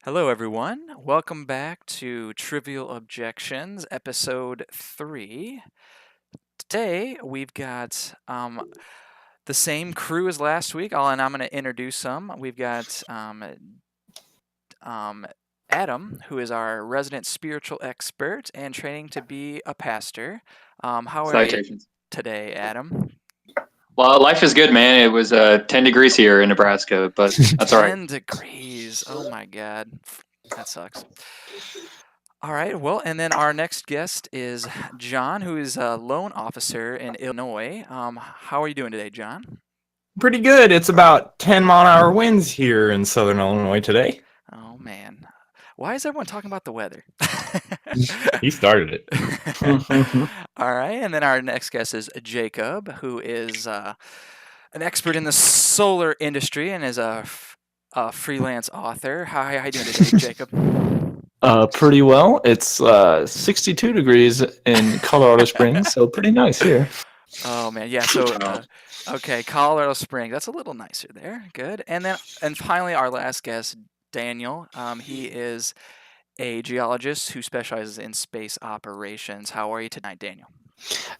Hello, everyone. Welcome back to Trivial Objections, Episode 3. Today, we've got the same crew as last week, and I'm going to introduce them. We've got um, Adam, who is our resident spiritual expert and training to be a pastor. How are you Citations. today, Adam? Well, life is good, man. It was 10 degrees here in Nebraska, but that's all right. 10 degrees. Oh my God. That sucks. All right. Well, and then our next guest is John, who is a loan officer in Illinois. How are you doing today, John? Pretty good. It's about 10-mile-an-hour winds here in southern Illinois today. Oh man, why is everyone talking about the weather? He started it. All right, and then our next guest is Jacob, who is an expert in the solar industry and is a freelance author. How you doing today, Jacob? Pretty well. It's 62 degrees in Colorado Springs, so pretty nice here. Oh man, yeah. So okay, Colorado Springs. That's a little nicer there. Good. And finally, our last guest, Daniel. He is a geologist who specializes in space operations. How are you tonight, Daniel?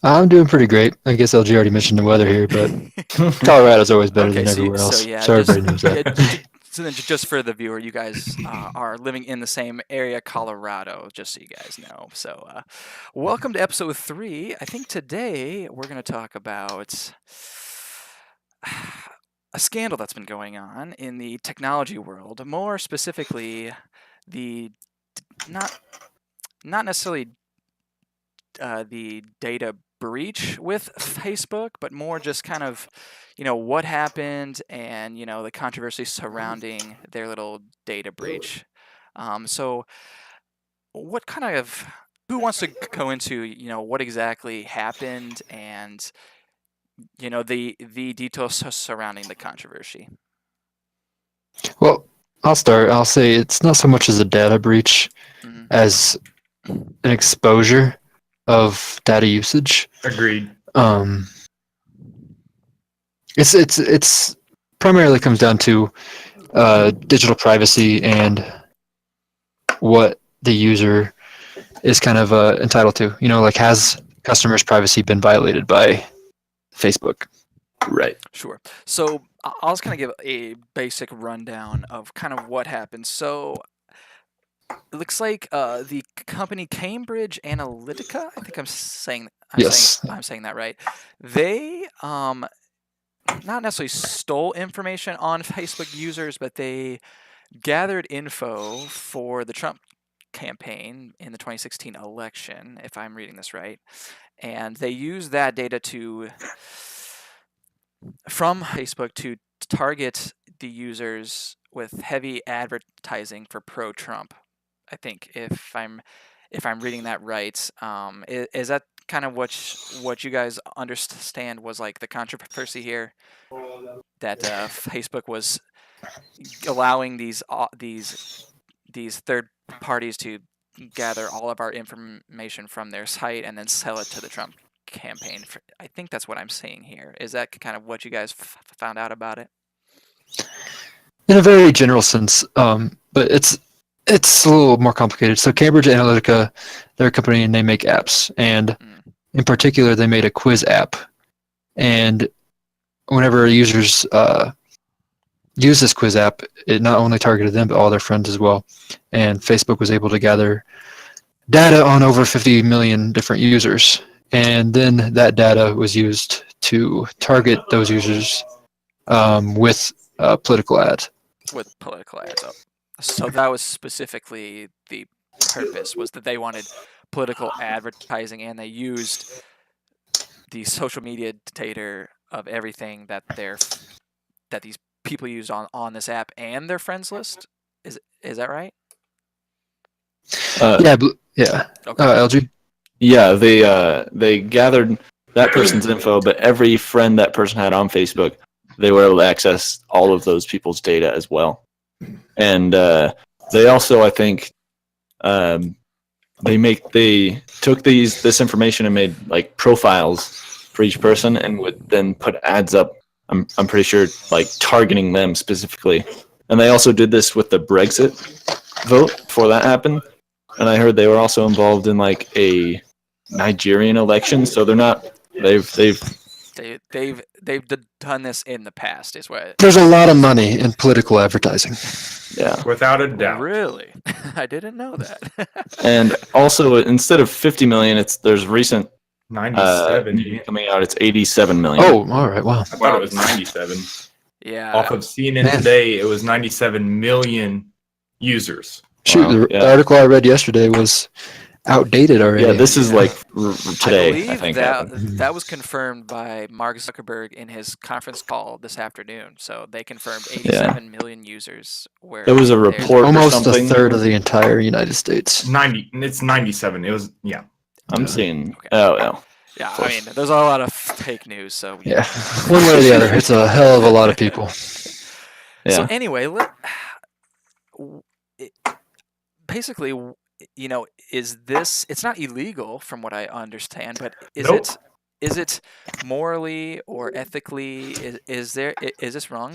I'm doing pretty great. I guess LG already mentioned the weather here, but Colorado's always better than everywhere else. So everybody knows that. So then, just for the viewer, you guys are living in the same area, Colorado, just so you guys know. So, welcome to episode 3. I think today we're going to talk about a scandal that's been going on in the technology world. More specifically, the not necessarily the data breach with Facebook, but more just kind of, what happened and, the controversy surrounding their little data breach. So what kind of, who wants to go into, what exactly happened and, the details surrounding the controversy? Well, I'll start. I'll say it's not so much as a data breach as an exposure of data usage. Agreed. It's primarily comes down to digital privacy and what the user is kind of entitled to. Like has customers' privacy been violated by Facebook? Right. Sure. So I'll just kind of give a basic rundown of kind of what happened. So it looks like the company Cambridge Analytica, I think I'm saying that right. They not necessarily stole information on Facebook users, but they gathered info for the Trump campaign in the 2016 election, if I'm reading this right. And they used that data from Facebook to target the users with heavy advertising for pro-Trump. I think if I'm reading that right, is that kind of what you guys understand was like the controversy here, that Facebook was allowing these third parties to gather all of our information from their site and then sell it to the Trump campaign. I think that's what I'm seeing here. Is that kind of what you guys found out about it? In a very general sense, but it's a little more complicated. So Cambridge Analytica, they're a company and they make apps, and in particular, they made a quiz app. And whenever users use this quiz app, it not only targeted them but all their friends as well. And Facebook was able to gather data on over 50 million different users, and then that data was used to target those users with political ads. With political ads. So that was specifically the purpose, was that they wanted political advertising, and they used the social media data of everything that these people used on this app and their friends list. Is that right? Yeah. Okay. LG. Yeah, they gathered that person's info, but every friend that person had on Facebook, they were able to access all of those people's data as well. And they also, I think, they took this information and made like profiles for each person, and would then put ads up. I'm pretty sure, like targeting them specifically. And they also did this with the Brexit vote before that happened, and I heard they were also involved in like a Nigerian election. So they're not. They've done this in the past, is what. There's a lot of money in political advertising. yeah. Without a doubt. Really, I didn't know that. And also, instead of 50 million, there's recent 97. media coming out. It's 87 million. Oh, all right. Wow. I thought it was 97. Yeah. Off of CNN Man. today, it was 97 million users. Shoot, Wow, the article I read yesterday was outdated already. Yeah, this is like today. I believe think that happened. that was confirmed by Mark Zuckerberg in his conference call this afternoon. So they confirmed 87 million users. Where It was a there's- report or Almost a something. third of the entire United States. 90. It's 97. It was, yeah. I'm seeing. Okay. Oh, no. Yeah, I mean, there's a lot of fake news. So Yeah, one way or the other, it's a hell of a lot of people. Yeah. So anyway, basically, is this? It's not illegal, from what I understand, but Nope. is it morally or ethically? Is this wrong?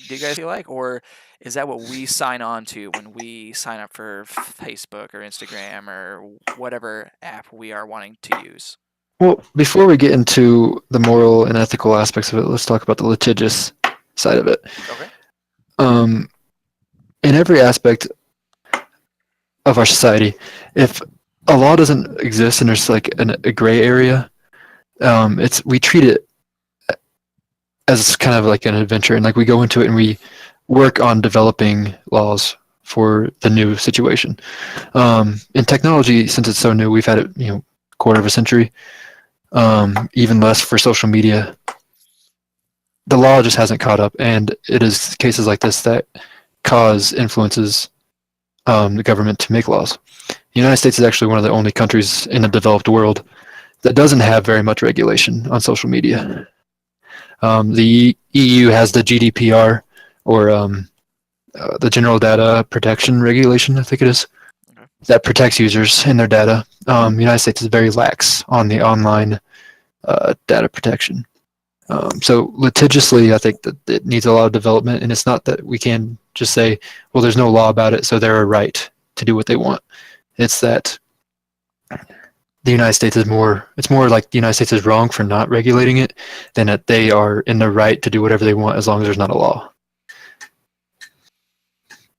Do you guys feel like, or is that what we sign on to when we sign up for Facebook or Instagram or whatever app we are wanting to use? Well, before we get into the moral and ethical aspects of it, let's talk about the litigious side of it. Okay. In every aspect of our society, if a law doesn't exist and there's like a gray area, we treat it as kind of like an adventure, and like we go into it and we work on developing laws for the new situation. In technology, since it's so new, we've had it, quarter of a century, even less for social media. The law just hasn't caught up, and it is cases like this that influences the government to make laws. The United States is actually one of the only countries in the developed world that doesn't have very much regulation on social media. The EU has the GDPR, or the General Data Protection Regulation, I think it is, that protects users and their data. The United States is very lax on the online data protection. So litigiously, I think that it needs a lot of development, and it's not that we can just say, well, there's no law about it, so they're a right to do what they want. It's that the United States it's more like the United States is wrong for not regulating it than that they are in the right to do whatever they want as long as there's not a law.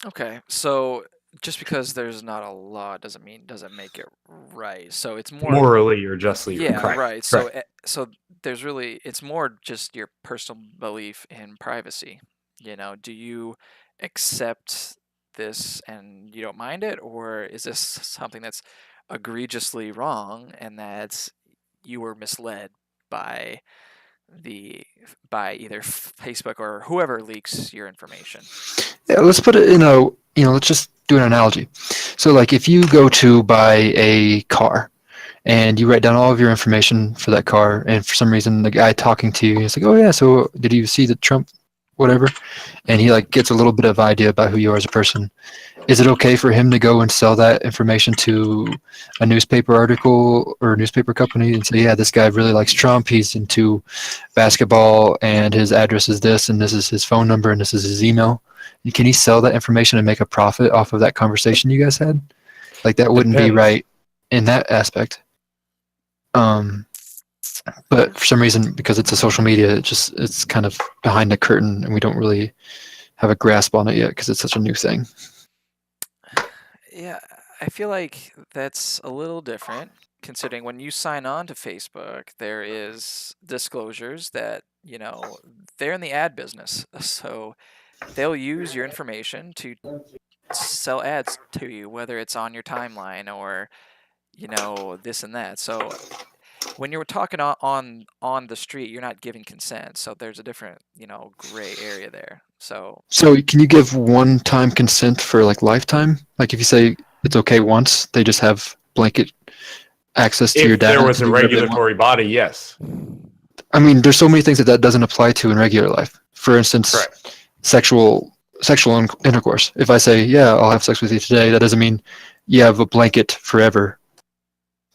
Okay, so just because there's not a law doesn't make it right. So it's more Morally or justly. yeah, correct. right. So Correct. so there's really it's more just your personal belief in privacy. Do you accept this and you don't mind it, or is this something that's egregiously wrong and that you were misled by either Facebook or whoever leaks your information? Yeah, let's put it in let's just do an analogy. So like if you go to buy a car and you write down all of your information for that car, and for some reason the guy talking to you is like, oh yeah, so did you see the Trump whatever? And he like gets a little bit of idea about who you are as a person. Is it okay for him to go and sell that information to a newspaper article or a newspaper company and say, yeah, this guy really likes Trump, he's into basketball, and his address is this, and this is his phone number, and this is his email? And can he sell that information and make a profit off of that conversation you guys had? Like that wouldn't be right in that aspect. But for some reason, because it's a social media, it's kind of behind the curtain, and we don't really have a grasp on it yet because it's such a new thing. Yeah, I feel like that's a little different considering when you sign on to Facebook, there is disclosures that, they're in the ad business. So they'll use your information to sell ads to you, whether it's on your timeline or, this and that. So when you're talking on the street, you're not giving consent. So there's a different, gray area there. So can you give one-time consent for like lifetime? Like if you say it's okay once, they just have blanket access to your If data. there was to a do whatever they want? regulatory body, yes. I mean, there's so many things that doesn't apply to in regular life. For instance, Correct. sexual intercourse. If I say, yeah, I'll have sex with you today, that doesn't mean you have a blanket forever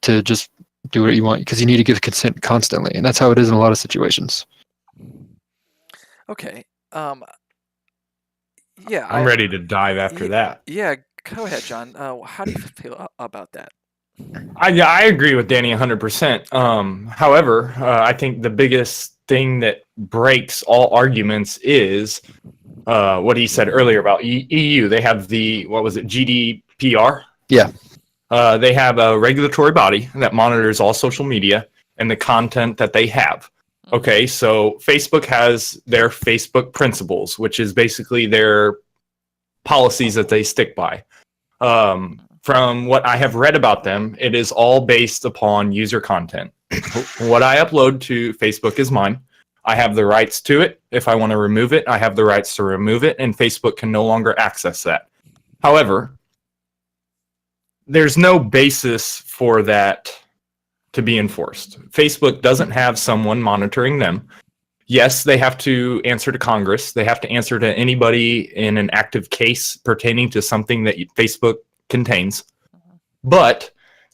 to just do what you want, because you need to give consent constantly, and that's how it is in a lot of situations. okay. Yeah, I'm ready to dive after that. Yeah, Go ahead, John. How do you feel about that? I agree with Danny 100%. However, I think the biggest thing that breaks all arguments is what he said earlier about EU. They have what was it, GDPR? Yeah. They have a regulatory body that monitors all social media and the content that they have. Okay, so Facebook has their Facebook principles, which is basically their policies that they stick by. From what I have read about them, it is all based upon user content. What I upload to Facebook is mine. I have the rights to it. If I want to remove it, I have the rights to remove it, and Facebook can no longer access that. However, there's no basis for that to be enforced. Facebook doesn't have someone monitoring them. Yes, they have to answer to Congress. They have to answer to anybody in an active case pertaining to something that Facebook contains. But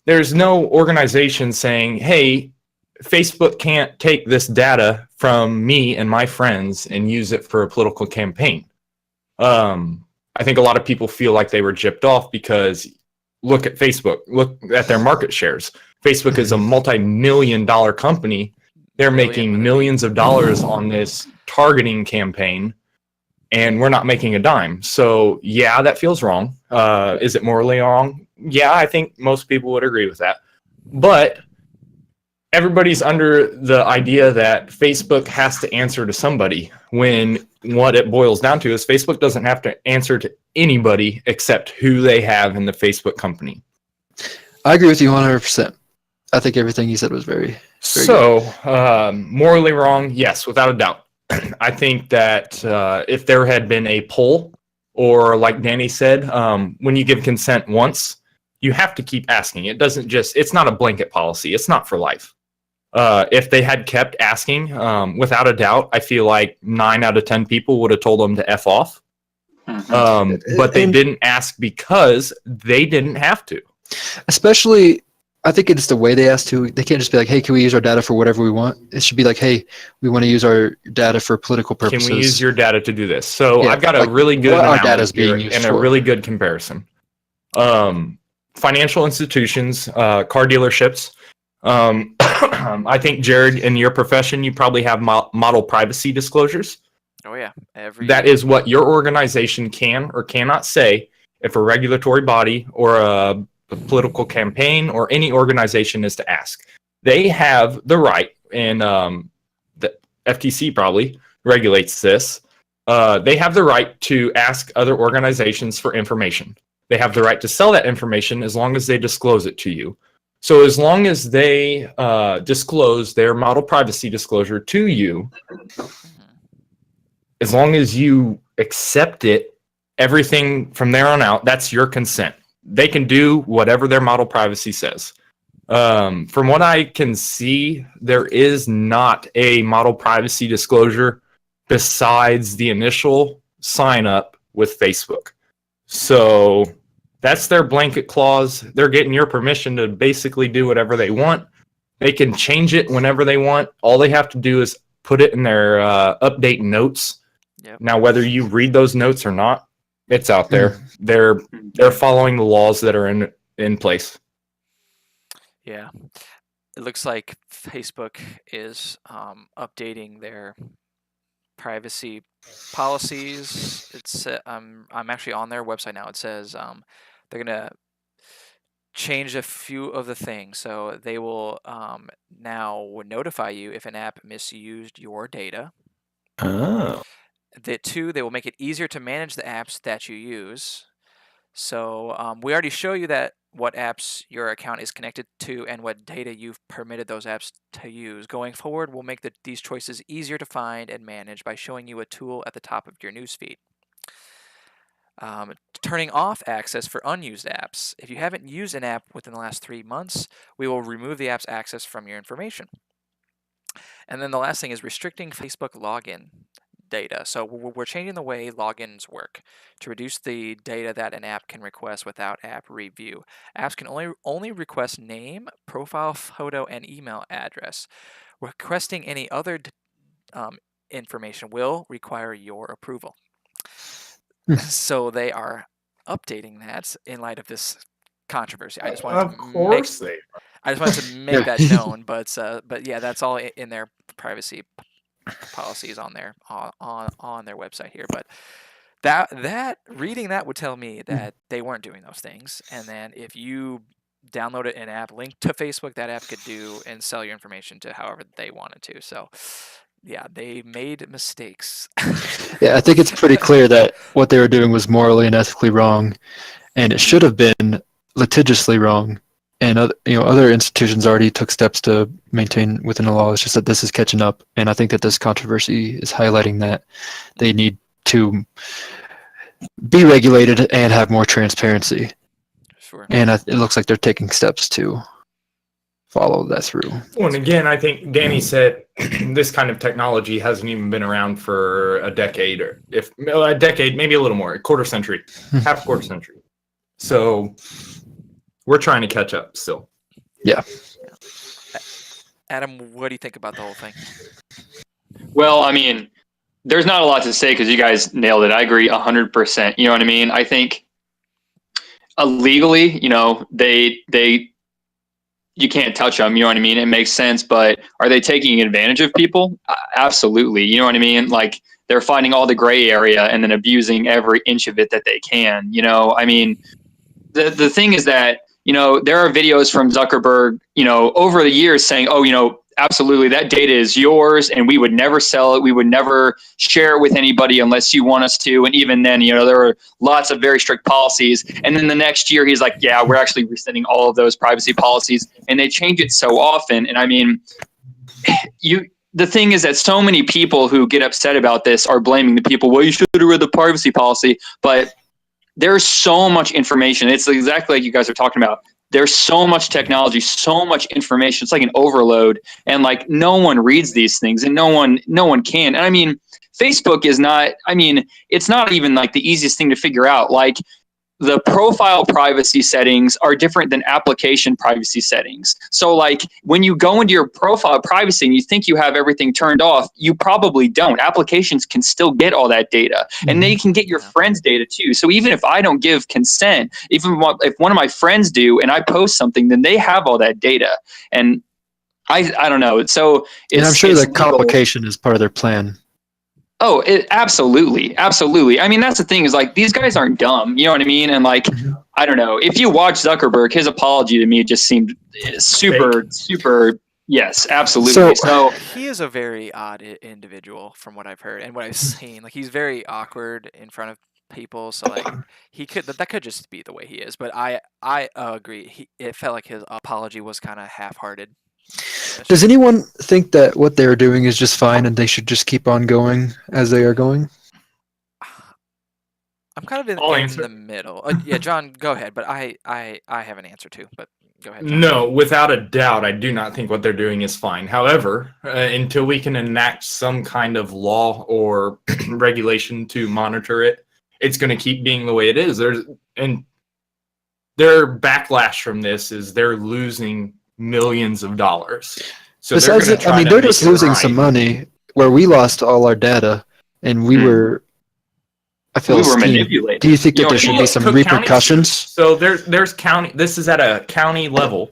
there's no organization saying, hey, Facebook can't take this data from me and my friends and use it for a political campaign. I think a lot of people feel like they were gypped off because look at Facebook, look at their market shares. Facebook is a multi-million-dollar company. They're making millions of dollars on this targeting campaign, and we're not making a dime. So, yeah, that feels wrong. Is it morally wrong? Yeah, I think most people would agree with that. But everybody's under the idea that Facebook has to answer to somebody, when what it boils down to is Facebook doesn't have to answer to anybody except who they have in the Facebook company. I agree with you 100%. I think everything you said was very so morally wrong, yes, without a doubt. I think that if there had been a poll, or like Danny said, when you give consent once, you have to keep asking. It's not a blanket policy. It's not for life. If they had kept asking, without a doubt, I feel like 9 out of 10 people would have told them to F off. But they didn't ask because they didn't have to. Especially, I think it's the way they ask to. They can't just be like, hey, can we use our data for whatever we want? It should be like, hey, we want to use our data for political purposes. Can we use your data to do this? So yeah, I've got a really good analogy here and a really good comparison. Financial institutions, car dealerships. I think, Jared, in your profession, you probably have model privacy disclosures. Oh, yeah. That is what your organization can or cannot say if a regulatory body or a political campaign or any organization is to ask. They have the right, and the FTC probably regulates this. They have the right to ask other organizations for information. They have the right to sell that information as long as they disclose it to you. So as long as they disclose their model privacy disclosure to you, as long as you accept it, everything from there on out, that's your consent. They can do whatever their model privacy says. From what I can see, there is not a model privacy disclosure besides the initial sign up with Facebook. So that's their blanket clause. They're getting your permission to basically do whatever they want. They can change it whenever they want. All they have to do is put it in their update notes. Yep. Now, whether you read those notes or not, it's out there. They're following the laws that are in place. Yeah. It looks like Facebook is updating their privacy policies. It's I'm actually on their website now. It says they're gonna change a few of the things. So they will now notify you if an app misused your data. Oh. They will make it easier to manage the apps that you use. So we already show you that what apps your account is connected to and what data you've permitted those apps to use. Going forward, we'll make these choices easier to find and manage by showing you a tool at the top of your newsfeed. Turning off access for unused apps. If you haven't used an app within the last 3 months, we will remove the app's access from your information. And then the last thing is restricting Facebook login data. So we're changing the way logins work to reduce the data that an app can request without app review. Apps can only request name, profile photo, and email address. Requesting any other information will require your approval. So they are updating that in light of this controversy. I just wanted Of to make course they. I just wanted to make that known, but yeah, that's all in their privacy policies on their website here. But that reading that would tell me that they weren't doing those things, and then if you download an app linked to Facebook, that app could do and sell your information to however they wanted to. So yeah, they made mistakes. Yeah, I think it's pretty clear that what they were doing was morally and ethically wrong, and it should have been litigiously wrong. And other institutions already took steps to maintain within the law. It's just that this is catching up, and I think that this controversy is highlighting that they need to be regulated and have more transparency. Sure. And it looks like they're taking steps to follow that through. Well, and again, I think Danny said this kind of technology hasn't even been around for a decade, or if a decade, maybe a little more, a quarter century, half a quarter century. So we're trying to catch up still. Yeah. Adam, what do you think about the whole thing? Well, I mean, there's not a lot to say because you guys nailed it. I agree 100%. You know what I mean? I think legally, you can't touch them. You know what I mean? It makes sense, but are they taking advantage of people? Absolutely. You know what I mean? Like, they're finding all the gray area and then abusing every inch of it that they can. I mean, the thing is that, there are videos from Zuckerberg, over the years saying, absolutely, that data is yours and we would never sell it. We would never share it with anybody unless you want us to. And even then, there were lots of very strict policies. And then the next year he's like, yeah, we're actually rescinding all of those privacy policies. And they change it so often. And I mean, the thing is that so many people who get upset about this are blaming the people. Well, you should have read the privacy policy. But there's so much information. It's exactly like you guys are talking about. There's so much technology, so much information. It's like an overload, and like no one reads these things, and no one can. And I mean, Facebook is not. I mean, it's not even like the easiest thing to figure out. Like, the profile privacy settings are different than application privacy settings. So like when you go into your profile privacy and you think you have everything turned off, you probably don't. Applications can still get all that data, and they can get your friends' data too. So even if I don't give consent, even if one of my friends do and I post something, then they have all that data. And I don't know. So I'm sure the complication is part of their plan. Oh, absolutely. Absolutely. I mean, that's the thing is like, these guys aren't dumb. You know what I mean? And like, I don't know. If you watch Zuckerberg, his apology to me just seemed super. Yes, absolutely. So he is a very odd individual from what I've heard and what I've seen. Like, he's very awkward in front of people. So like, that could just be the way he is. But I agree. It felt like his apology was kind of half-hearted. Does anyone think that what they're doing is just fine and they should just keep on going as they are going? I'm kind of in the middle. Yeah, John, go ahead. But I have an answer too. But go ahead, John. No, without a doubt, I do not think what they're doing is fine. However, until we can enact some kind of law or regulation to monitor it, it's going to keep being the way it is. And their backlash from this is they're losing millions of dollars. So besides, they're just losing some money where we lost all our data and we were. I feel we were manipulated. Do you think that there should be some repercussions? So there's county. This is at a county level.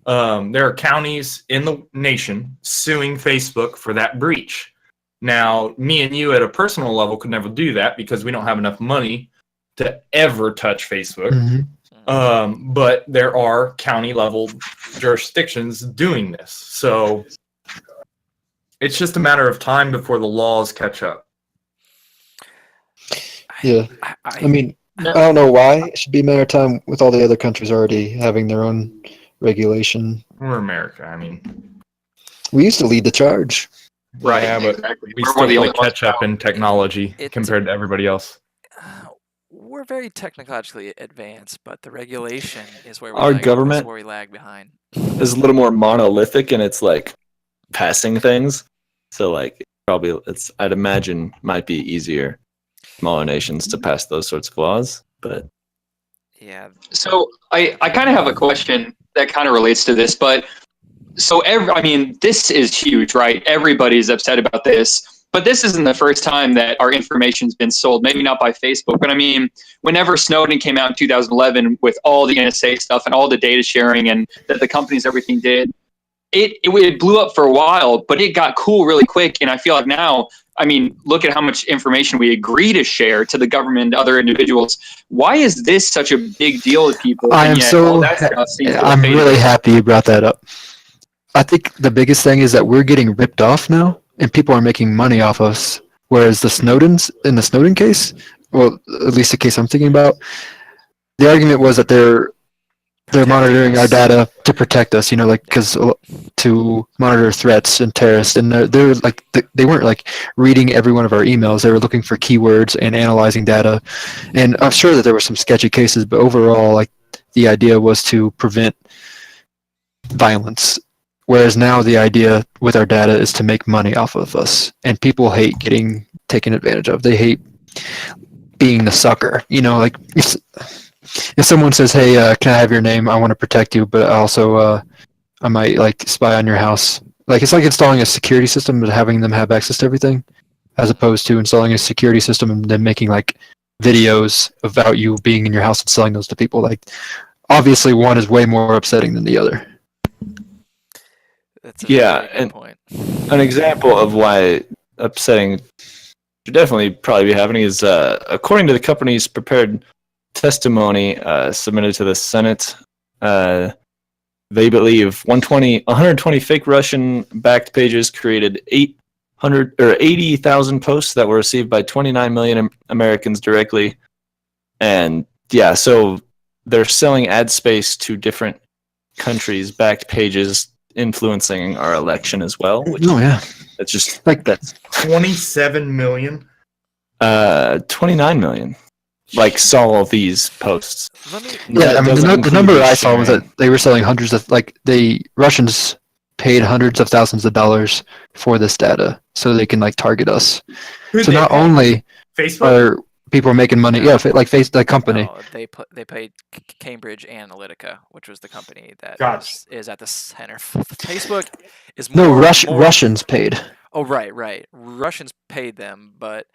There are counties in the nation suing Facebook for that breach. Now, me and you at a personal level could never do that because we don't have enough money to ever touch Facebook. Mm-hmm. But there are county level jurisdictions doing this. So it's just a matter of time before the laws catch up. Yeah. I don't know why. It should be a matter of time with all the other countries already having their own regulation. We're America. We used to lead the charge. Right. Yeah, but exactly. We still catch up in technology compared to everybody else. We're very technologically advanced, but the regulation is where government we lag behind. Is a little more monolithic in its like passing things. So like probably I'd imagine might be easier smaller nations to pass those sorts of laws. But yeah. So I kind of have a question that kind of relates to this, but so this is huge, right? Everybody's upset about this. But this isn't the first time that our information's been sold. Maybe not by Facebook, but I mean, whenever Snowden came out in 2011 with all the NSA stuff and all the data sharing and that the companies everything did, it blew up for a while, but it got cool really quick. And I feel like now, I mean, look at how much information we agree to share to the government and other individuals. Why is this such a big deal with people? I'm really happy you brought that up. I think the biggest thing is that we're getting ripped off now, and people are making money off us. Whereas the Snowden case, well, at least the case I'm thinking about, the argument was that they're monitoring our data to protect us, because to monitor threats and terrorists, and they're like they weren't like reading every one of our emails. They were looking for keywords and analyzing data, and I'm sure that there were some sketchy cases, but overall, like the idea was to prevent violence. Whereas now the idea with our data is to make money off of us, and people hate getting taken advantage of. They hate being the sucker. Like if someone says, "Hey, can I have your name? I want to protect you, but also I might like spy on your house." Like it's like installing a security system but having them have access to everything, as opposed to installing a security system and then making like videos about you being in your house and selling those to people. Like obviously, one is way more upsetting than the other. That's a very good point. An example of why upsetting should definitely probably be happening is according to the company's prepared testimony submitted to the Senate, they believe 120 fake Russian-backed pages created 80,000 posts that were received by 29 million Americans directly, and so they're selling ad space to different countries, backed pages influencing our election as well. That's just like that's 27 million. 29 million. Like saw all these posts. The number I saw was that they were selling hundreds of Russians paid hundreds of thousands of dollars for this data so they can like target us. So not only Facebook are people making money, the company. No, they paid Cambridge Analytica, which was the company that is at the center. Facebook is more. Russians paid. Oh right. Russians paid them, but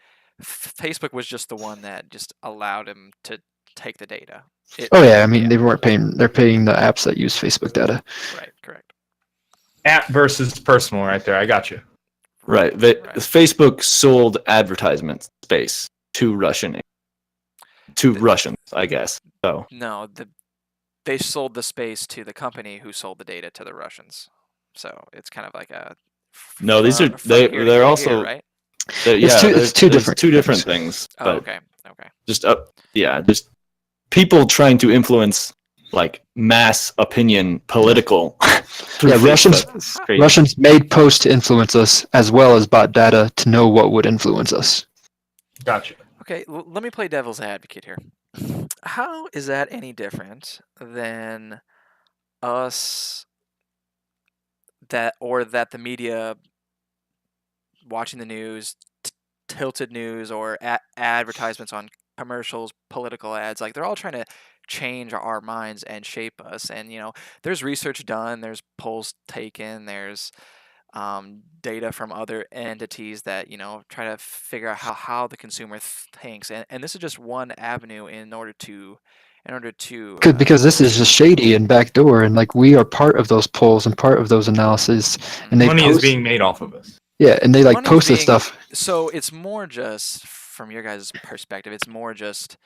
Facebook was just the one that just allowed him to take the data. They weren't paying. They're paying the apps that use Facebook data. Right, correct. App versus personal, right there. I got you. Right. Facebook sold advertisement space to Russians, I guess. So no, they sold the space to the company who sold the data to the Russians. So it's kind of like a. No, these are they're also right. It's two different things. Oh, okay. Just people trying to influence like mass opinion, political. Russians made posts to influence us, as well as bought data to know what would influence us. Gotcha. Okay, let me play devil's advocate here. How is that any different than us that the media watching the news, tilted news, or advertisements on commercials, political ads, like they're all trying to change our minds and shape us. And there's research done, there's polls taken, there's data from other entities that try to figure out how the consumer thinks, and this is just one avenue in order to because this is just shady and backdoor, and like we are part of those polls and part of those analyses, and money is being made off of us. Yeah, and they like post this stuff. So it's more just from your guys' perspective. It's more just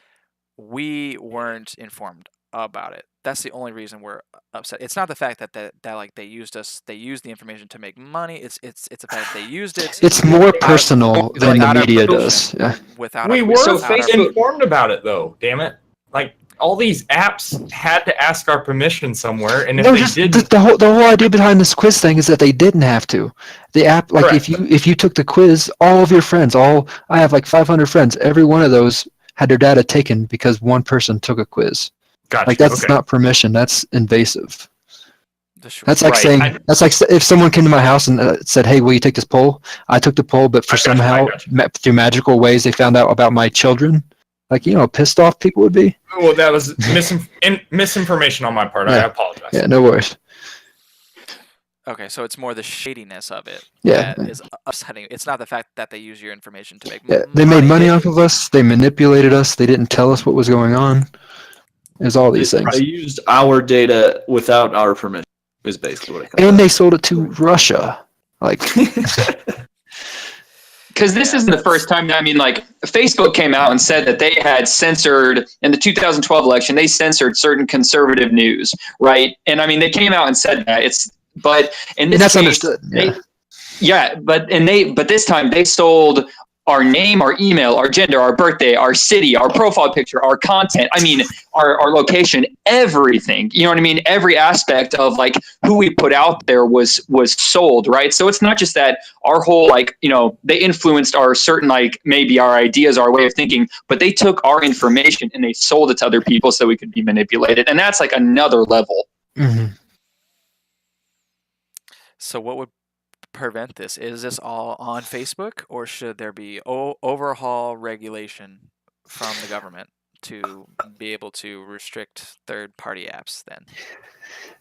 we weren't informed about it. That's the only reason we're upset. It's not the fact that like they used us. They used the information to make money. It's the fact that they used it. It's more personal than the media does. Yeah. We were informed about it though. Damn it! Like all these apps had to ask our permission somewhere, and if they didn't, the whole idea behind this quiz thing is that they didn't have to. The app, like Correct. if you took the quiz, all of your friends, I have like 500 friends. Every one of those had their data taken because one person took a quiz. Gotcha. Like that's not permission. That's invasive. That's like Right. saying if someone came to my house and said, "Hey, will you take this poll?" I took the poll, but for somehow through magical ways they found out about my children. Like pissed off people would be. Well, that was misinformation on my part. Yeah. I apologize. Yeah, no worries. Okay, so it's more the shadiness of it Yeah, that is upsetting. It's not the fact that they use your information to make yeah. They made money. money off of us. They manipulated us. They didn't tell us what was going on. It was all these They things. used our data without our permission. Is basically what it comes And down they sold it to Russia. Like, Because this Yeah. isn't the first time. I mean, like Facebook came out and said that they had censored in the 2012 election. They censored certain conservative news, right? And I mean, they came out and said that but in and this that's case, understood. Yeah. but this time they sold our name, our email, our gender, our birthday, our city, our profile picture, our content. I mean, our location, everything. You know what I mean? Every aspect of like who we put out there was sold, right? So it's not just that our whole they influenced our certain maybe our ideas, our way of thinking, but they took our information and they sold it to other people so we could be manipulated, and that's like another level. Mm-hmm. So what would prevent this? Is this all on Facebook, or should there be overhaul regulation from the government to be able to restrict third-party apps then?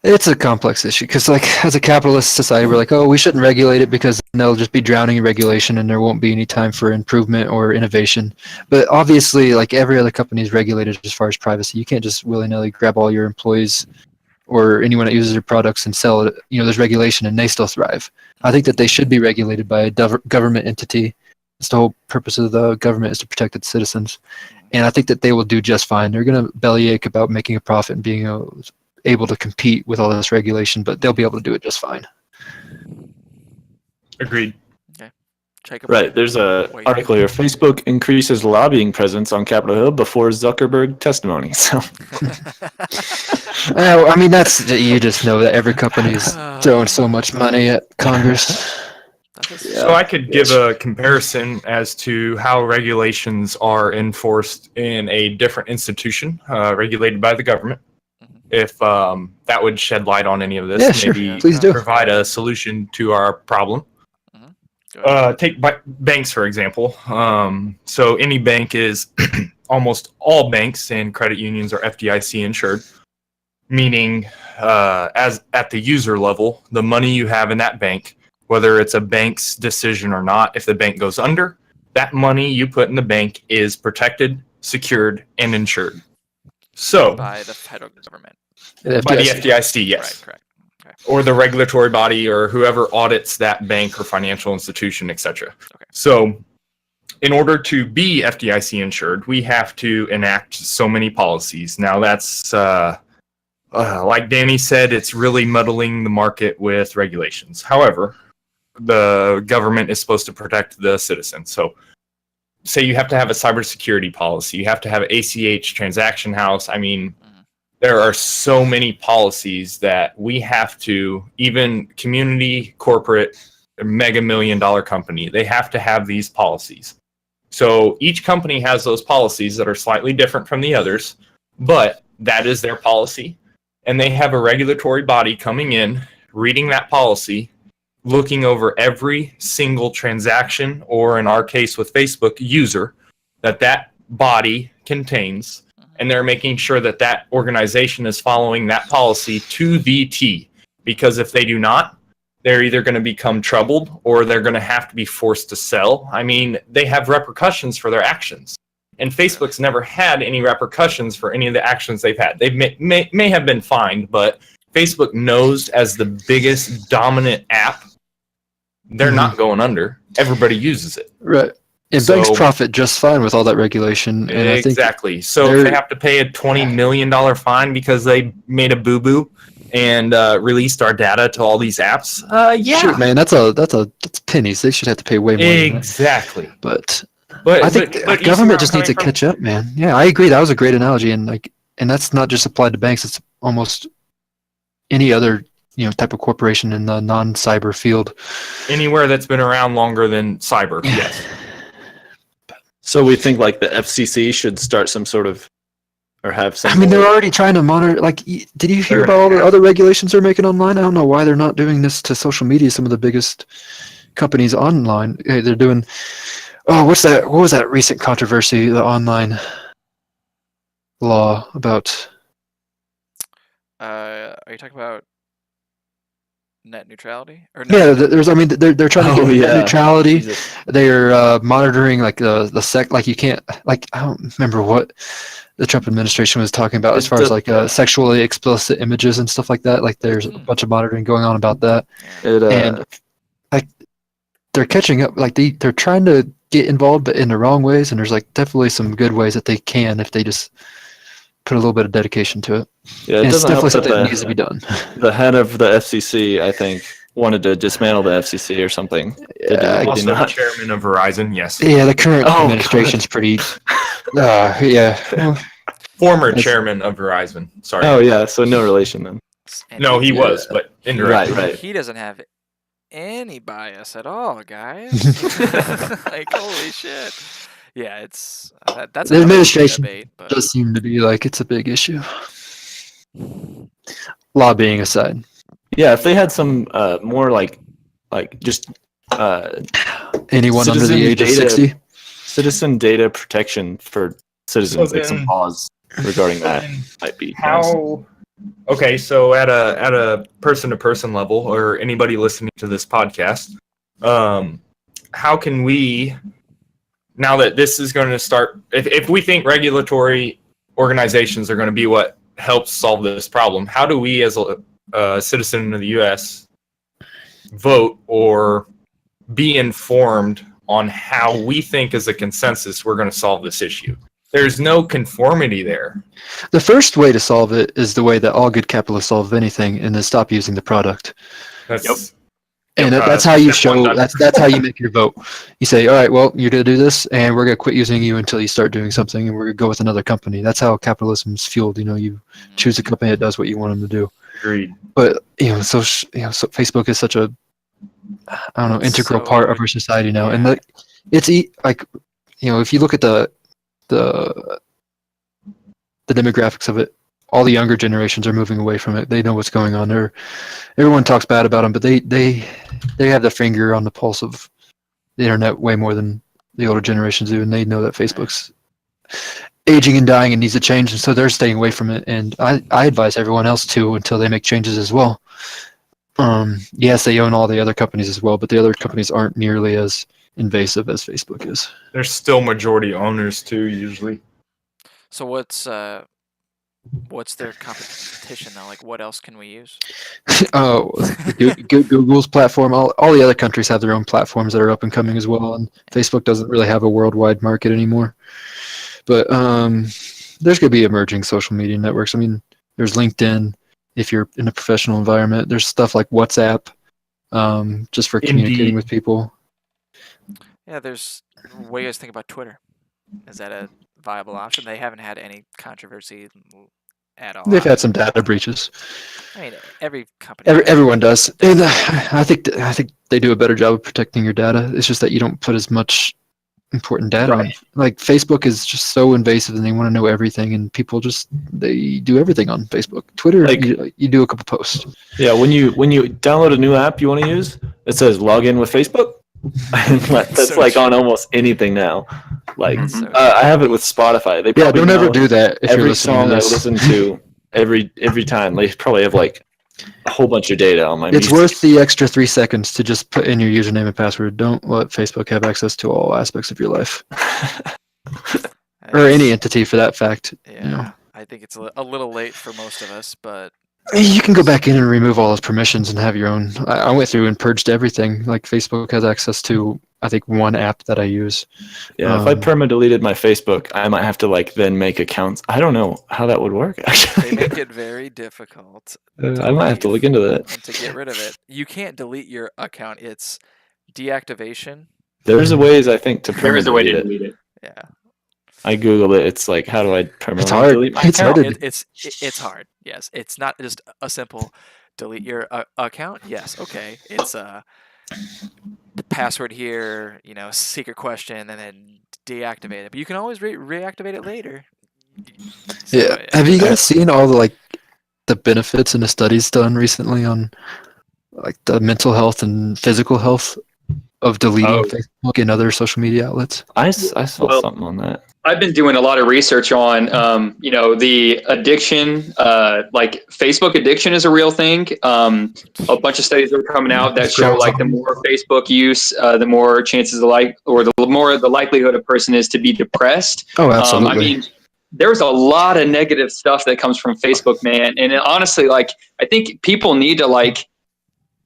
It's a complex issue because, like, as a capitalist society, we're like, oh, we shouldn't regulate it because they'll just be drowning in regulation and there won't be any time for improvement or innovation. But obviously, like every other company is regulated as far as privacy. You can't just willy-nilly grab all your employees or anyone that uses your products and sell it. There's regulation and they still thrive. I think that they should be regulated by a government entity. That's the whole purpose of the government, is to protect its citizens. And I think that they will do just fine. They're going to bellyache about making a profit and being able to compete with all this regulation, but they'll be able to do it just fine. Agreed. Jacob, Right. There's a Wait. article here. Facebook increases lobbying presence on Capitol Hill before Zuckerberg testimony. So I mean, you just know that every company's throwing so much money at Congress. So I could give a comparison as to how regulations are enforced in a different institution regulated by the government. If that would shed light on any of this, Yeah, sure. maybe Please do. provide a solution to our problem. Take banks, for example. So any bank is almost all banks and credit unions are FDIC insured, meaning as at the user level, the money you have in that bank, whether it's a bank's decision or not, if the bank goes under, that money you put in the bank is protected, secured, and insured. So by the federal government. by the FDIC, yes. Right, correct. Okay. Or the regulatory body or whoever audits that bank or financial institution, etc. Okay. So in order to be FDIC insured, we have to enact so many policies. Now that's, like Danny said, it's really muddling the market with regulations. However, the government is supposed to protect the citizen. So say you have to have a cybersecurity policy, you have to have an ACH transaction house. I mean, there are so many policies that we have to, even community, corporate, mega $1 million company, they have to have these policies. So each company has those policies that are slightly different from the others, but that is their policy. And they have a regulatory body coming in, reading that policy, looking over every single transaction, or in our case with Facebook, user, that body contains. And they're making sure that that organization is following that policy to the T. Because if they do not, they're either going to become troubled or they're going to have to be forced to sell. I mean, they have repercussions for their actions. And Facebook's never had any repercussions for any of the actions they've had. They may have been fined, but Facebook knows as the biggest dominant app, they're not going under. Everybody uses it. Right. And banks profit just fine with all that regulation. And exactly. So if they have to pay a $20 million fine because they made a boo-boo and released our data to all these apps, yeah. Shoot, man, that's pennies. They should have to pay way more. Exactly. But I think the government just needs to catch up, man. Yeah, I agree. That was a great analogy, and that's not just applied to banks. It's almost any other type of corporation in the non-cyber field. Anywhere that's been around longer than cyber, yes. So we think like the FCC should start some sort of, or have some. I mean, they're already trying to monitor. Like, did you hear about all the other regulations they're making online? I don't know why they're not doing this to social media. Some of the biggest companies online, they're doing. Oh, what was that recent controversy? The online law about. Are you talking about net neutrality or Yeah, no? there's. I mean, they're trying to Oh, get net yeah. neutrality. Jesus. They're monitoring like the sec. Like you can't. Like I don't remember what the Trump administration was talking about as It far as does- like sexually explicit images and stuff like that. Like there's a bunch of monitoring going on about that, Yeah. It and like they're catching up. Like they're trying to get involved, but in the wrong ways. And there's like definitely some good ways that they can if they just put a little bit of dedication to it. yeah, it And it's doesn't help definitely that something that needs to be done. the head of the FCC, I think, wanted to dismantle the FCC or something. Did Yeah, he Also, not? chairman of Verizon, yes. Yeah, the current Oh, administration's pretty. Yeah. Well, Former That's- chairman of Verizon. Sorry. Oh yeah, so no relation then. And No, he Yeah. was, but indirectly. Right. He doesn't have any bias at all, guys. Like holy shit. Yeah, it's that's The another administration debate, but does seem to be like it's a big issue. Lobbying aside, Yeah, if they had some more like just anyone under Citizen the age of data- 60. citizen data protection for citizens, So like some then- laws regarding that might be nice. How? Okay, so at a person-to-person level, or anybody listening to this podcast, how can we, now that this is going to start, if we think regulatory organizations are going to be what helps solve this problem, how do we, as a citizen of the U.S., vote or be informed on how we think, as a consensus, we're going to solve this issue? There's no conformity there. The first way to solve it is the way that all good capitalists solve anything, and then stop using the product. That's And Yep, that's how you step one show. done. That's how you make your vote. You say, all right, well, you're gonna do this, and we're gonna quit using you until you start doing something, and we're gonna go with another company. That's how capitalism's fueled. You know, you choose a company that does what you want them to do. agreed. But so Facebook is such a, I don't know, integral So- part of our society now, and yeah. it's like, if you look at the demographics of it, all the younger generations are moving away from it. They know what's going on. Everyone talks bad about them, but they have their finger on the pulse of the internet way more than the older generations do, and they know that Facebook's aging and dying and needs to change, and so they're staying away from it. And I advise everyone else to until they make changes as well. Yes, they own all the other companies as well, but the other companies aren't nearly as invasive as Facebook is. There's still majority owners too, usually. So what's their competition though? Like what else can we use? Oh, Google's platform. All the other countries have their own platforms that are up and coming as well, and Facebook doesn't really have a worldwide market anymore. But there's going to be emerging social media networks. I mean, there's LinkedIn if you're in a professional environment. There's stuff like WhatsApp, just for communicating Indeed. with people. Yeah, what do you guys think about Twitter? Is that a viable option? They haven't had any controversy at all. They've had some data breaches. I mean, every company. Everyone does, and I think they do a better job of protecting your data. It's just that you don't put as much important data on. Like Facebook is just so invasive, and they want to know everything, and people they do everything on Facebook. Twitter, Like- you do a couple posts. Yeah, when you download a new app you want to use, it says log in with Facebook. That's So like true. on almost anything now. Like That's so I have it with Spotify. They Yeah, probably don't ever know do that if you're every listening song to I this. listen to every time. They probably have like a whole bunch of data on my It's music. worth the extra 3 seconds to just put in your username and password. Don't let Facebook have access to all aspects of your life, or any entity for that fact. Yeah, know. I think it's a little late for most of us, but You can go back in and remove all those permissions and have your own. I went through and purged everything. Like Facebook has access to, I think, one app that I use. Yeah, if I Um, perma deleted my Facebook, I might have to like then make accounts. I don't know how that would work they actually. make it very difficult I might have to look into that. and to get rid of it. You can't delete your account. It's deactivation. There's a ways I think to perma There is a way to delete it. delete it. Yeah, I googled it. It's like how do I permanently It's hard. delete my It's account? hard to it's hard. Yes, it's not just a simple delete your account. Yes, okay. It's the password here, secret question, and then deactivate it. But you can always reactivate it later. So, Yeah. Have you guys seen all the benefits and the studies done recently on like the mental health and physical health of deleting Oh. Facebook and other social media outlets? I saw Well, something on that. I've been doing a lot of research on, the addiction, like Facebook addiction is a real thing. A bunch of studies are coming out that show like the more Facebook use, the more chances of or the more the likelihood a person is to be depressed. Oh, absolutely. I mean, there's a lot of negative stuff that comes from Facebook, man. And honestly, like, I think people need to like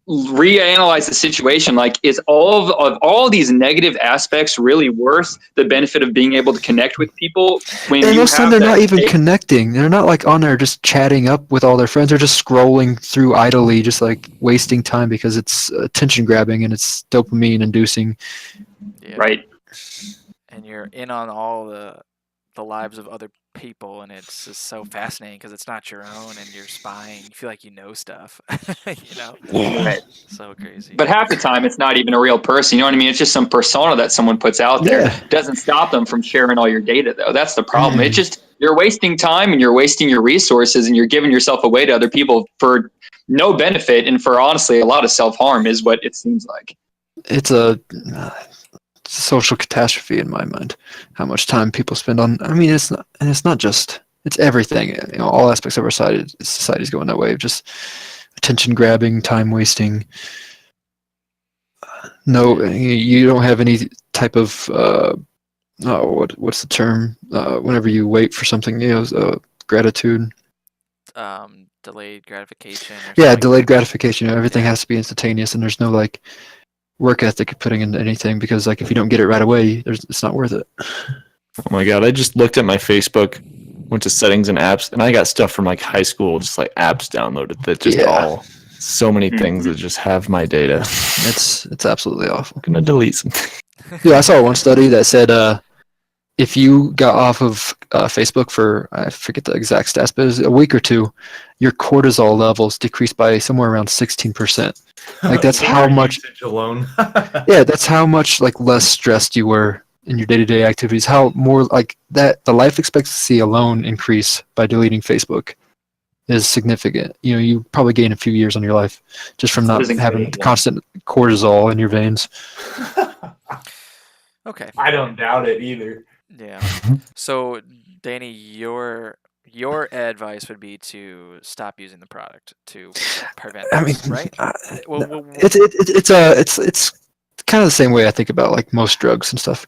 reanalyze the situation. Like, is all these negative aspects really worth the benefit of being able to connect with people when And you most of them, have they're that? not even connecting. They're not like on there just chatting up with all their friends. They're just scrolling through idly, just like wasting time because it's attention grabbing and it's dopamine inducing. Yeah. Right. And you're in on all the lives of other people, and it's just so fascinating because it's not your own, and you're spying. You feel like you know stuff, you know. Right. So crazy. But half the time, it's not even a real person. You know what I mean? It's just some persona that someone puts out there. Yeah. Doesn't stop them from sharing all your data, though. That's the problem. It's Mm. just you're wasting time and you're wasting your resources and you're giving yourself away to other people for no benefit and for honestly a lot of self harm is what it seems like. It's a social catastrophe in my mind. How much time people spend on. I mean, it's not, and it's not just. It's everything. You know, all aspects of our society's going that way of just attention grabbing, time wasting. No, you don't have any type of what's the term? Whenever you wait for something, gratitude. Delayed gratification. Or Yeah, something delayed like that. gratification. You know, everything has to be instantaneous, and there's no like work ethic of putting into anything because like if you don't get it right away, it's not worth it. Oh my god! I just looked at my Facebook, went to settings and apps, and I got stuff from like high school, just like apps downloaded that just Yeah. so many things that just have my data. It's absolutely awful. I'm gonna delete some. Yeah, I saw one study that said if you got off of Facebook for I forget the exact stats, but it was a week or two, your cortisol levels decreased by somewhere around 16%. Like that's how much. Usage alone. Yeah, that's how much like less stressed you were in your day-to-day activities. How more like that the life expectancy alone increase by deleting Facebook is significant. You know, you probably gain a few years on your life just from not That is having incredible. constant cortisol in your veins. Okay. I don't doubt it either. Yeah. So, Danny, your advice would be to stop using the product to prevent I mean, this, right? Well, it's kind of the same way I think about like most drugs and stuff.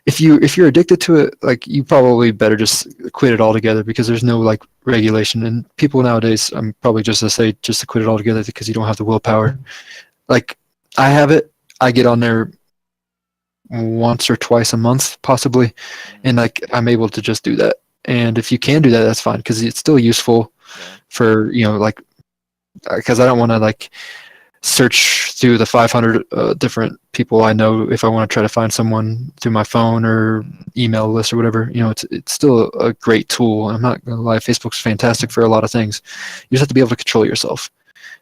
If you're addicted to it, like you probably better just quit it altogether because there's no like regulation. And people nowadays, I'm probably just to say just to quit it altogether because you don't have the willpower. Like I have it, I get on there once or twice a month possibly, and like I'm able to just do that. And if you can do that, that's fine because it's still useful for like because I don't want to like search through the 500 different people I know if I want to try to find someone through my phone or email list or whatever. It's still a great tool. I'm not gonna lie, Facebook's fantastic for a lot of things. You just have to be able to control yourself.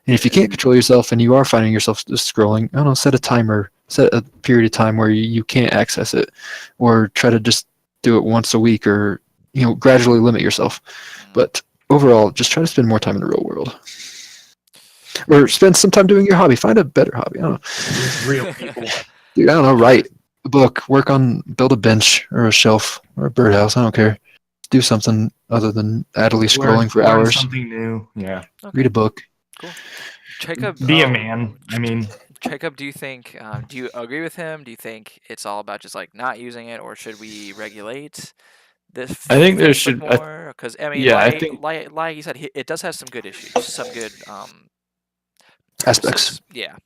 And if you can't control yourself and you are finding yourself just scrolling, I don't know, set a timer, set a period of time where you can't access it, or try to just do it once a week, or gradually limit yourself. But overall, just try to spend more time in the real world. Or spend some time doing your hobby. Find a better hobby. I don't know. Real people. Dude, I don't know. Write a book. Build a bench or a shelf or a birdhouse. I don't care. Do something other than idly scrolling for Learn hours. something new. Yeah. Okay. Read a book. Cool. Jacob, Be a man. I mean, Jacob, do you think? Do you agree with him? Do you think it's all about just like not using it, or should we regulate this? I think there Facebook should- more because I mean, yeah, I think- like you said, it does have some good issues, some good Aspects. Yeah.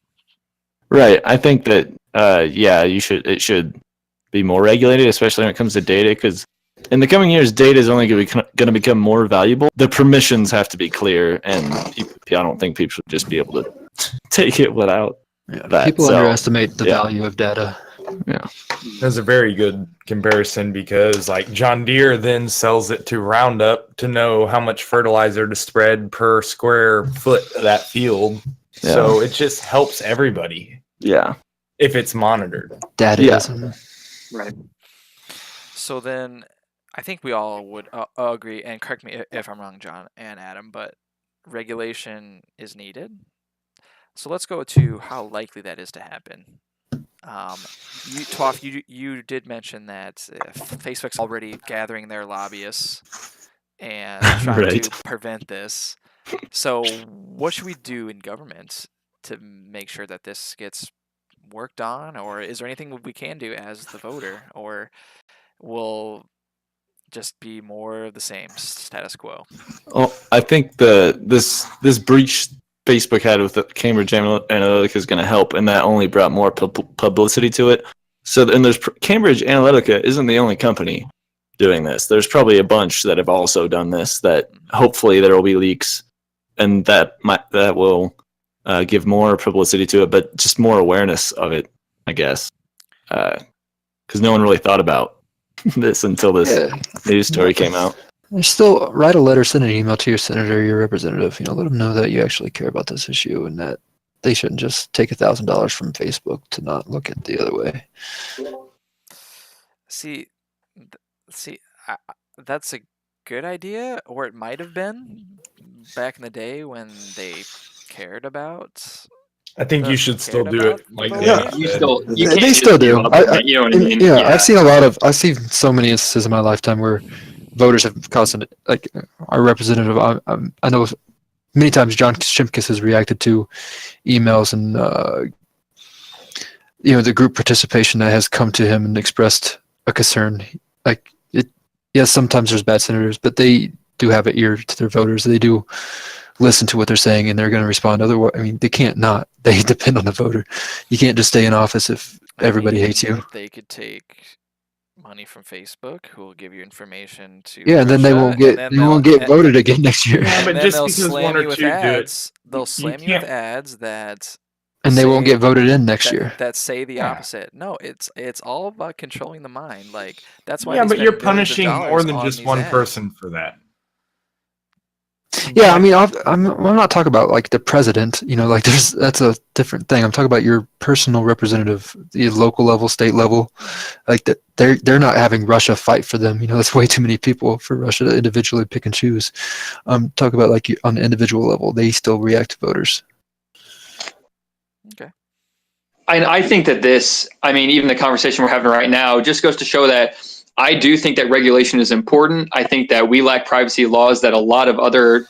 Right. I think that it should be more regulated, especially when it comes to data, because in the coming years, data is only going to become more valuable. The permissions have to be clear, and I don't think people should just be able to take it without that. People So, underestimate the yeah. value of data. Yeah. that's a very good comparison because, like, John Deere then sells it to Roundup to know how much fertilizer to spread per square foot of that field. Yeah. So it just helps everybody Yeah. if it's monitored. Data Yeah. isn't. Right. So then, I think we all would agree, and correct me if I'm wrong, John and Adam, but regulation is needed. So let's go to how likely that is to happen. you did mention that Facebook's already gathering their lobbyists and trying Right. to prevent this. So, what should we do in government to make sure that this gets worked on, or is there anything we can do as the voter, or will just be more of the same status quo? Well, I think this breach Facebook had with the Cambridge Analytica is going to help, and that only brought more publicity to it. So, and Cambridge Analytica isn't the only company doing this. There's probably a bunch that have also done this. That hopefully there will be leaks, and that will give more publicity to it, but just more awareness of it, I guess, because no one really thought about this until this news story came out. Still, write a letter, send an email to your senator, your representative. Let them know that you actually care about this issue and that they shouldn't just take $1,000 from Facebook to not look at the other way. See, that's a good idea, or it might have been back in the day when they cared about. I think you should still cared do about it the like voter. that. You can't They just still give do. up on it, you know what I mean? I've seen so many instances in my lifetime where voters have caused like our representative. I know many times John Shimkus has reacted to emails and the group participation that has come to him and expressed a concern. Like yes, sometimes there's bad senators, but they do have an ear to their voters. They do listen to what they're saying, and they're going to respond. Otherwise, I mean, they can't not. They depend on the voter. You can't just stay in office if everybody hates you. They could take money from Facebook, who will give you information to Yeah, and then they won't get voted again next year. Yeah, And but then just they'll because slam one or you with two do it, ads. They'll you slam you with can't. ads that And they won't say- get voted in next year. that say the Yeah. opposite. No, it's all about controlling the mind. Like that's why. Yeah, they but spend you're billions of punishing dollars more than on just these one ads. person for that. Yeah, I mean, I'm not talking about like the president. Like that's a different thing. I'm talking about your personal representative, the local level, state level. Like that, they're not having Russia fight for them. That's way too many people for Russia to individually pick and choose. Talk about like on the individual level, they still react to voters. Okay. I think that even the conversation we're having right now just goes to show that I do think that regulation is important. I think that we lack privacy laws that a lot of other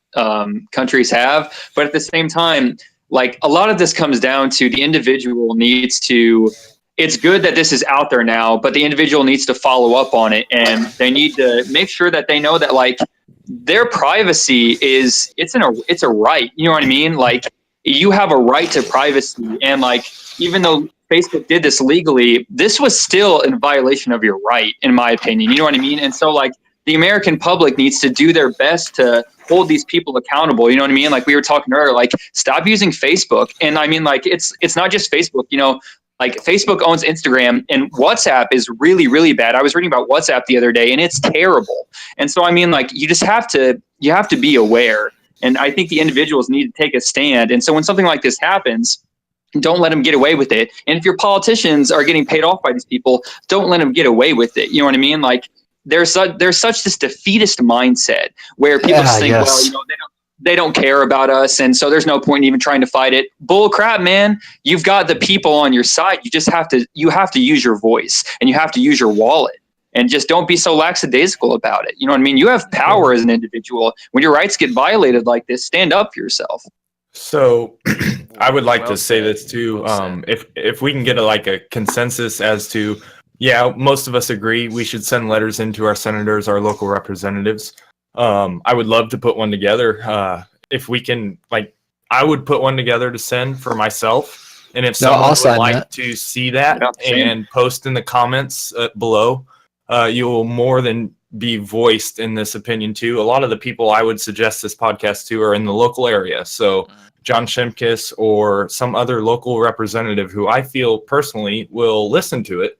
countries have. But at the same time, like a lot of this comes down to the individual needs to, it's good that this is out there now, but the individual needs to follow up on it. And they need to make sure that they know that like their privacy it's a right. You know what I mean? Like you have a right to privacy. And like, even though Facebook did this legally, this was still in violation of your right, in my opinion. You know what I mean? And so like the American public needs to do their best to hold these people accountable. You know what I mean? Like we were talking earlier, like stop using Facebook. And I mean, like it's not just Facebook, like Facebook owns Instagram, and WhatsApp is really, really bad. I was reading about WhatsApp the other day and it's terrible. And so, I mean, like you have to be aware. And I think the individuals need to take a stand. And so when something like this happens, don't let them get away with it. And if your politicians are getting paid off by these people, don't let them get away with it. You know what I mean? Like there's such this defeatist mindset where people just think, well, they don't care about us, and so there's no point in even trying to fight it. Bull crap, man. You've got the people on your side. You just have to use your voice, and you have to use your wallet, and just don't be so lackadaisical about it. You know what I mean? You have power as an individual. When your rights get violated like this, stand up for yourself. So I would like Well to say said. this too. Well said. If we can get a consensus as to, yeah, most of us agree we should send letters into our senators, our local representatives. I would love to put one together. If we can, I would put one together to send for myself. And if someone would like to see that and post in the comments below, you will more than be voiced in this opinion too. A lot of the people I would suggest this podcast to are in the local area. So John Shimkus or some other local representative who I feel personally will listen to it.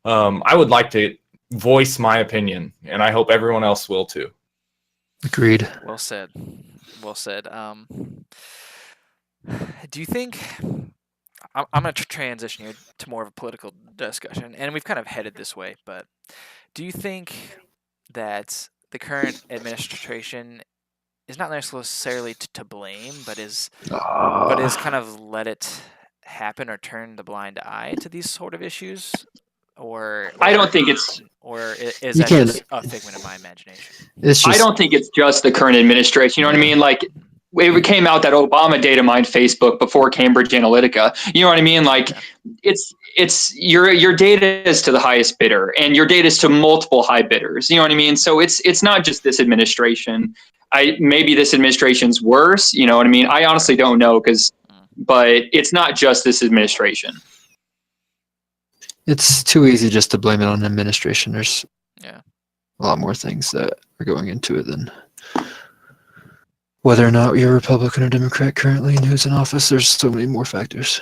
I would like to voice my opinion, and I hope everyone else will too. Agreed. Well said. Well said. Do you think I'm going to transition here to more of a political discussion, and we've kind of headed this way, but do you think that the current administration is not necessarily to blame, but is kind of let it happen or turn the blind eye to these sort of issues, or I don't think it's is You that can't. just a figment of my imagination? It's I just don't think it's just the current administration. You know what I mean? Like it came out that Obama data mined Facebook before Cambridge Analytica. You know what I mean? Like it's your data is to the highest bidder, and your data is to multiple high bidders. You know what I mean? So it's not just this administration. Maybe this administration's worse. You know what I mean? I honestly don't know but it's not just this administration. it's too easy just to blame it on administration. There's Yeah. a lot more things that are going into it than whether or not you're Republican or Democrat currently and who's in office. There's so many more factors.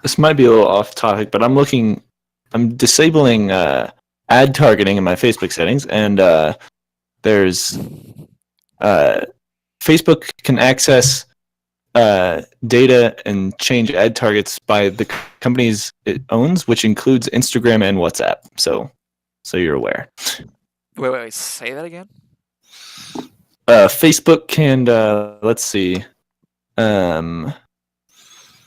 This might be a little off topic, but I'm disabling ad targeting in my Facebook settings, and there's Facebook can access data and change ad targets by the companies it owns, which includes Instagram and WhatsApp. So you're aware. Wait, say that again. Facebook can, let's see.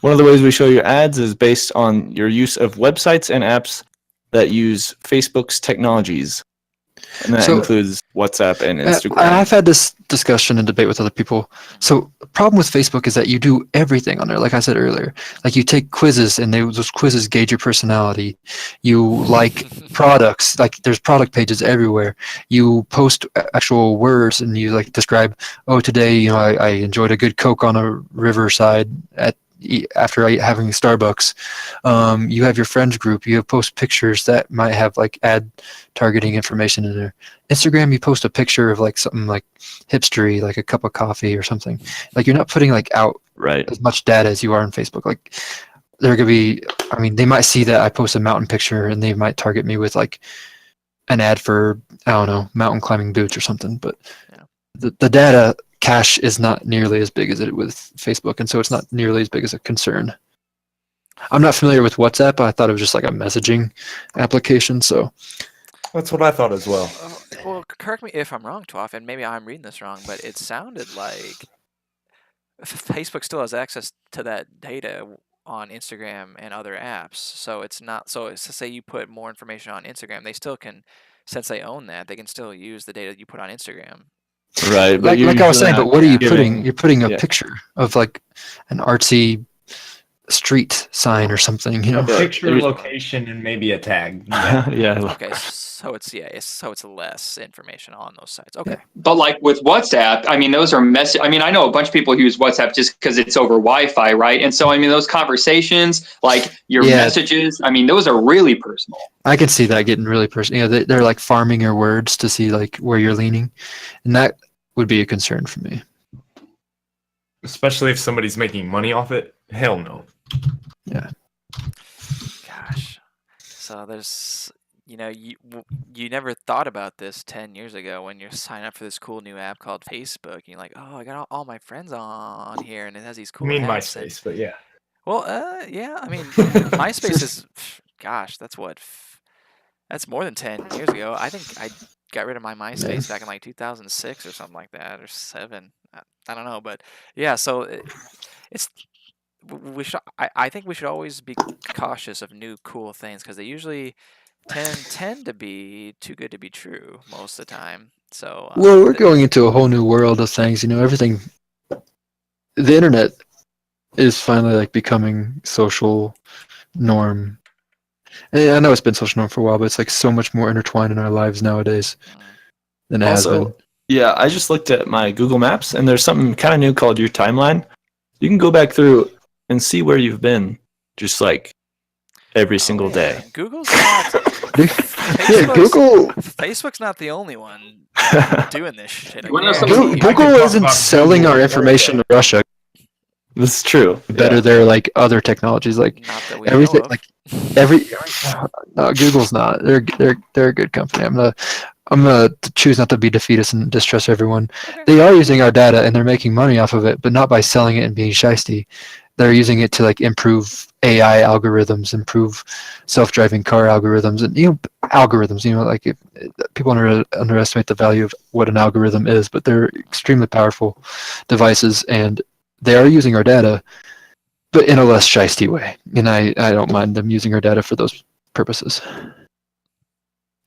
One of the ways we show you ads is based on your use of websites and apps that use Facebook's technologies. And that includes WhatsApp and Instagram. I've had this discussion and debate with other people. So the problem with Facebook is that you do everything on there. Like I said earlier, like you take quizzes and those quizzes gauge your personality. You like products, like there's product pages everywhere. You post actual words and you like describe, oh, today, I enjoyed a good Coke on a riverside after having Starbucks. You have your friends group. You have post pictures that might have like ad targeting information in there. Instagram, you post a picture of like something like hipstery, like a cup of coffee or something. Like you're not putting like out as much data as you are on Facebook. Like they're gonna be. I mean, they might see that I post a mountain picture and they might target me with like an ad for, I don't know, mountain climbing boots or something. But the data cache is not nearly as big as it with Facebook, and so it's not nearly as big as a concern. I'm not familiar with WhatsApp. I thought it was just like a messaging application, so That's what I thought as well. Well, correct me if I'm wrong, Twoff, and maybe I'm reading this wrong, but it sounded like Facebook still has access to that data on Instagram and other apps. So it's not, so it's to say you put more information on Instagram, they still can, since they own that, they can still use the data you put on Instagram. Right, but like I was saying, but what are you giving- putting? You're putting a picture of like an artsy street sign or something, Picture, location, and maybe a tag. Yeah. Okay, so it's less information on those sites. Okay. But like with WhatsApp, I mean, those are I mean, I know a bunch of people who use WhatsApp just because it's over Wi-Fi, right? And so, I mean, those conversations, like your messages, I mean, those are really personal. I can see that getting really personal. They're like farming your words to see like where you're leaning, and that would be a concern for me. Especially if somebody's making money off it. Hell no. Yeah. Gosh. So there's, you never thought about this 10 years ago when you sign up for this cool new app called Facebook. And you're like, oh, I got all my friends on here, and it has these cool I mean apps. MySpace, but yeah. Well, yeah, I mean, MySpace is, gosh, that's more than 10 years ago. I think I got rid of my MySpace back in like 2006 or something like that, or 7. I don't know, but yeah, so I think we should always be cautious of new cool things because they usually tend to be too good to be true most of the time. So well, we're going into a whole new world of things. Everything. The internet is finally like becoming social norm. And I know it's been social norm for a while, but it's like so much more intertwined in our lives nowadays than it has been. Yeah, I just looked at my Google Maps, and there's something kind of new called your timeline. You can go back through and see where you've been, just like every single day. Google's not. Facebook's not the only one doing this shit. Google isn't selling our information to Russia. That's true. Better their like other technologies, like everything, like no, Google's not. They're a good company. I'm gonna choose not to be defeatist and distrust everyone. They are using our data and they're making money off of it, but not by selling it and being shisty. They're using it to like improve AI algorithms, improve self-driving car algorithms, and algorithms. Like if people underestimate the value of what an algorithm is, but they're extremely powerful devices, and they are using our data but in a less shisty way. And I don't mind them using our data for those purposes.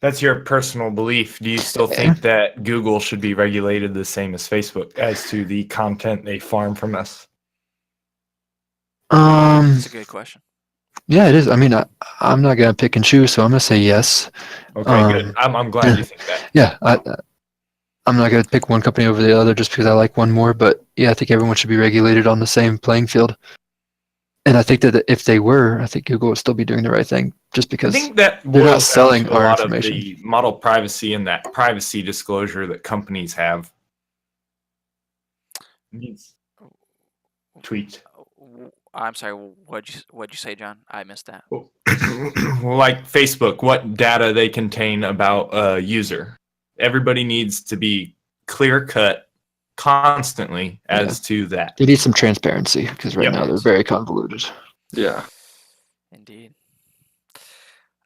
That's your personal belief. Do you still think that Google should be regulated the same as Facebook as to the content they farm from us? That's a good question. Yeah, it is. I mean, I'm not gonna pick and choose, so I'm gonna say yes. Okay, good. I'm glad you think that. Yeah, I'm not gonna pick one company over the other just because I like one more. But yeah, I think everyone should be regulated on the same playing field. And I think that if they were, I think Google would still be doing the right thing, just I because think that they're not boils down selling to a our lot information. of the model privacy and that privacy disclosure that companies have. Tweet. I'm sorry. What'd you say, John? I missed that. Like Facebook, what data they contain about a user. Everybody needs to be clear cut constantly as to that. They need some transparency because right Yep. now they're very convoluted. Yeah. Indeed.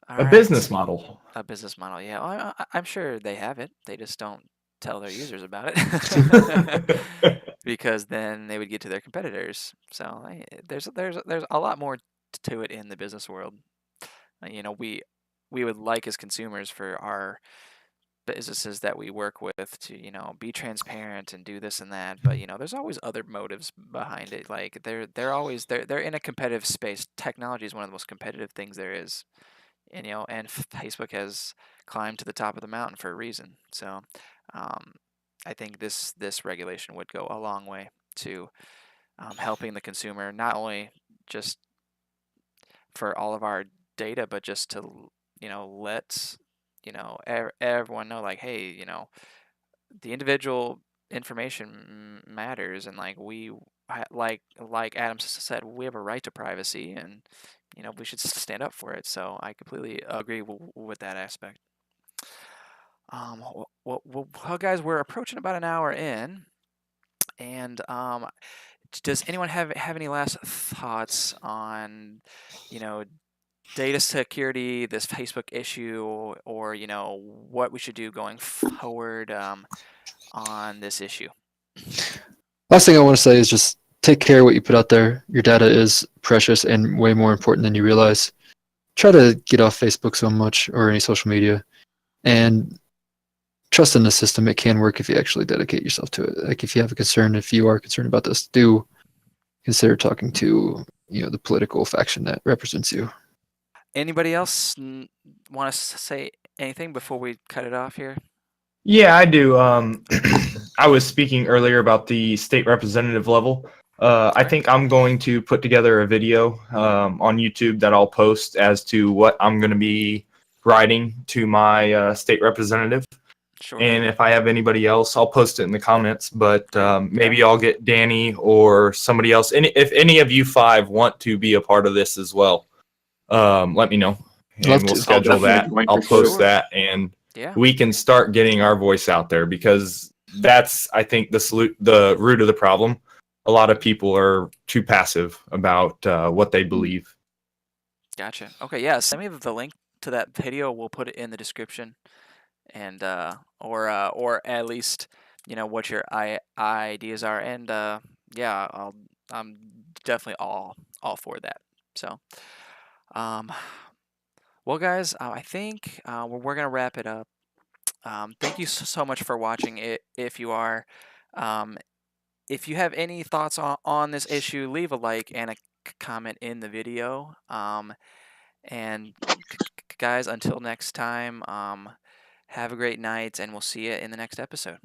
A business model. A business model. Yeah, well, I'm sure they have it. They just don't tell their users about it because then they would get to their competitors. So there's a lot more to it in the business world. You know, we would like as consumers for our businesses that we work with to, you know, be transparent and do this and that, but you know, there's always other motives behind it. Like they're always they're in a competitive space. Technology is one of the most competitive things there is. And you know, and Facebook has climbed to the top of the mountain for a reason. So I think this regulation would go a long way to helping the consumer, not only just for all of our data, but just to, you know, let, you know, everyone know, like, hey, you know, the individual information matters, and like like Adam said, we have a right to privacy, and you know, we should stand up for it. So I completely agree with that aspect. Well, guys, we're approaching about an hour in, and does anyone have any last thoughts on, you know, data security, this Facebook issue, or you know, what we should do going forward on this issue? Last thing I want to say is just take care of what you put out there. Your data is precious and way more important than you realize. Try to get off Facebook so much or any social media, and trust in the system. It can work if you actually dedicate yourself to it. Like if you have a concern, if you are concerned about this, do consider talking to, you know, the political faction that represents you. Anybody else want to say anything before we cut it off here? Yeah, I do. I was speaking earlier about the state representative level. I think I'm going to put together a video on YouTube that I'll post as to what I'm going to be writing to my state representative. Sure. And if I have anybody else, I'll post it in the comments. But maybe I'll get Danny or somebody else. If any of you 5 want to be a part of this as well, let me know. And we'll schedule that. I'll post that, and we can start getting our voice out there, because that's, I think, the root of the problem. A lot of people are too passive about what they believe. Gotcha. Okay, yeah. Send me the link to that video. We'll put it in the description, and or at least, you know, what your ideas are, and yeah, I'm definitely all for that. So, well, guys, I think we're gonna wrap it up. Thank you so much for watching it. If you are, if you have any thoughts on this issue, leave a like and a comment in the video. And guys, until next time, have a great night, and we'll see you in the next episode.